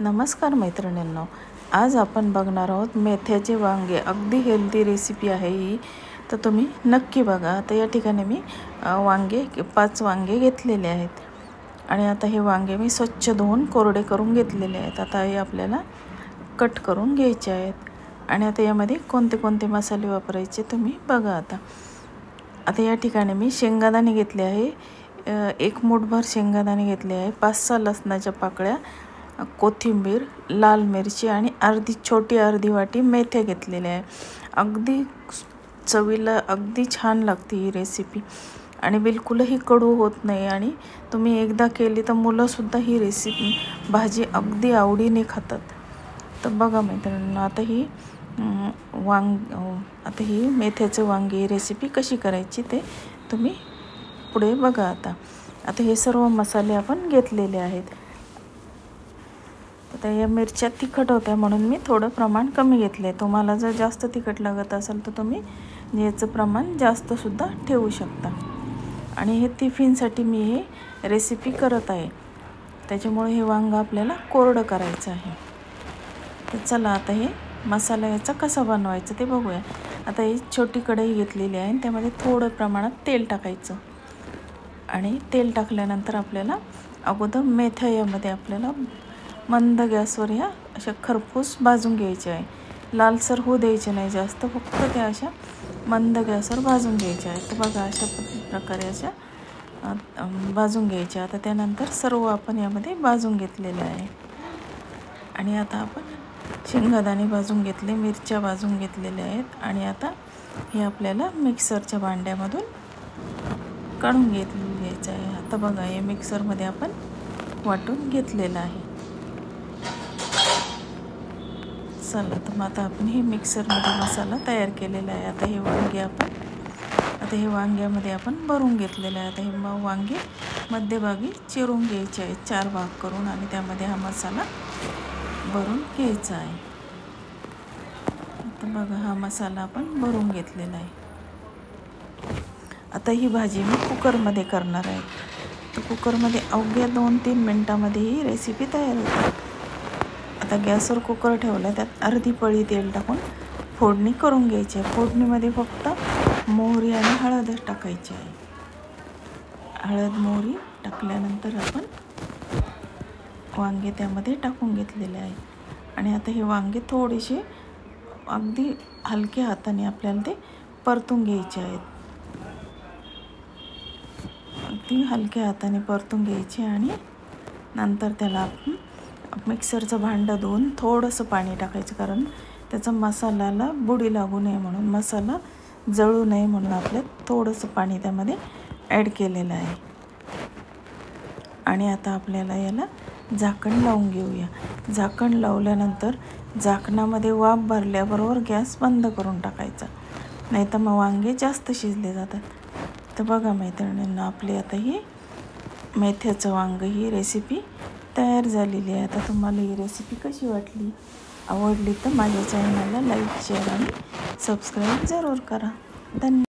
नमस्कार मैत्रिणींनो, आज आपण बघणार आहोत मेथ्याचे वांगे। अगदी हेल्दी रेसिपी आहे ही, तर तुम्ही नक्की बघा। आता या ठिकाणी मी 5 वांगे घेतलेले आहेत आणि आता हे वांगे मी स्वच्छ धुवून कोरडे करून घेतलेले आहेत। आता हे आपल्याला कट करून घ्यायचे आहेत आणि आता यामध्ये कोणते कोणते मसाले वापरायचे तुम्ही बघा। आता या ठिकाणी मी शेंगदाणे घेतले आहे, 1 मूठभर शेंगदाणे घेतले आहे, 5-6 लसणाच्या पाकळ्या, कोथिंबीर, लाल मिरची आणि अर्धी वाटी मेथ्या घेतलेल्या आहे। अगदी चवीला अगदी छान लागते ही रेसिपी आणि बिलकुलही कडू होत नाही आणि तुम्ही एकदा केली तर मुलं सुद्धा ही रेसिपी भाजी अगदी आवडीने खातात। तर बघा मैत्रिणींनो, आता ही मेथ्याचे वांगी रेसिपी कशी करायची ते तुम्ही पुढे बघा। आता हे सर्व मसाले आपण घेतलेले आहेत। आता या मिरच्या तिखट होत्या म्हणून मी थोडं प्रमाण कमी घेतले। तुम्हाला जर जास्त तिखट लागत असेल तर तुम्ही याचं प्रमाण जास्त सुद्धा ठेवू शकता। आणि हे टिफिनसाठी मी हे रेसिपी करत आहे, त्याच्यामुळे हे वांग आपल्याला कोरडं करायचं आहे। तर चला आता हे मसाला याचा कसा बनवायचा ते बघूया। आता ही छोटी कढई घेतलेली आहे, त्यामध्ये थोडं प्रमाणात तेल टाकायचं आणि तेल टाकल्यानंतर आपल्याला अगोदर मेथ्या यामध्ये आपल्याला मंद गॅसवर ह्या अशा खरपूस भाजून घ्यायच्या आहे। लालसर होऊ द्यायचे नाही जास्त, फक्त त्या अशा मंद गॅसवर भाजून घ्यायच्या आहेत। तर बघा अशा प्रकारे अशा भाजून घ्यायच्या। आता त्यानंतर सर्व आपण यामध्ये भाजून घेतलेले आहे आणि आता आपण शेंगदाणे भाजून घेतले, मिरच्या भाजून घेतलेल्या आहेत आणि आता हे आपल्याला मिक्सरच्या भांड्यामधून काढून घ्यायचं आहे। आता बघा हे मिक्सरमध्ये आपण वाटून घेतलेलं आहे। चला तर मग आता आपण हे मिक्सरमध्ये मसाला तयार केलेला आहे। आता हे वांग्यामध्ये आपण भरून घेतलेलं आहे। आता हे वांगे मध्यभागी चिरून घ्यायचे आहेत 4 भाग करून आणि त्यामध्ये हा मसाला भरून घ्यायचा आहे। आता बघा हा मसाला आपण भरून घेतलेला आहे। आता ही भाजी मी कुकरमध्ये करणार आहे, तर कुकरमध्ये अवघ्या 2-3 मिनिटांमध्ये ही रेसिपी तयार होते। आता गॅसवर कुकर ठेवला, त्यात अर्धी पळी तेल टाकून फोडणी करून घ्यायची आहे। फोडणीमध्ये फक्त मोहरी आणि हळदच टाकायची आहे। हळद मोहरी टाकल्यानंतर आपण वांगे त्यामध्ये टाकून घेतलेले आहे आणि आता हे वांगे थोडेसे अगदी हलक्या हाताने आपल्याला ते परतून घ्यायचे आहेत। अगदी हलक्या हाताने परतून घ्यायचे आणि नंतर त्याला आपण मिक्सरचं भांडं धुवून थोडंसं पाणी टाकायचं, कारण त्याचा मसाल्याला बुडी लागू नये म्हणून, मसाला जळू नये म्हणून आपल्याला थोडंसं पाणी त्यामध्ये ॲड केलेलं आहे। आणि आता आपल्याला याला झाकण लावून घेऊया। झाकण लावल्यानंतर झाकणामध्ये वाफ भरल्याबरोबर गॅस बंद करून टाकायचा, नाही तर मग वांगे जास्त शिजले जातात। तर बघा मैत्रिणींना, आपली आता ही मेथ्याचं वांग ही रेसिपी तयार झालेली आहे। आता तुम्हाला ही रेसिपी कशी वाटली, आवडली तर माझ्या चॅनलला लाईक, शेअर आणि सबस्क्राईब जरूर करा। धन्यवाद।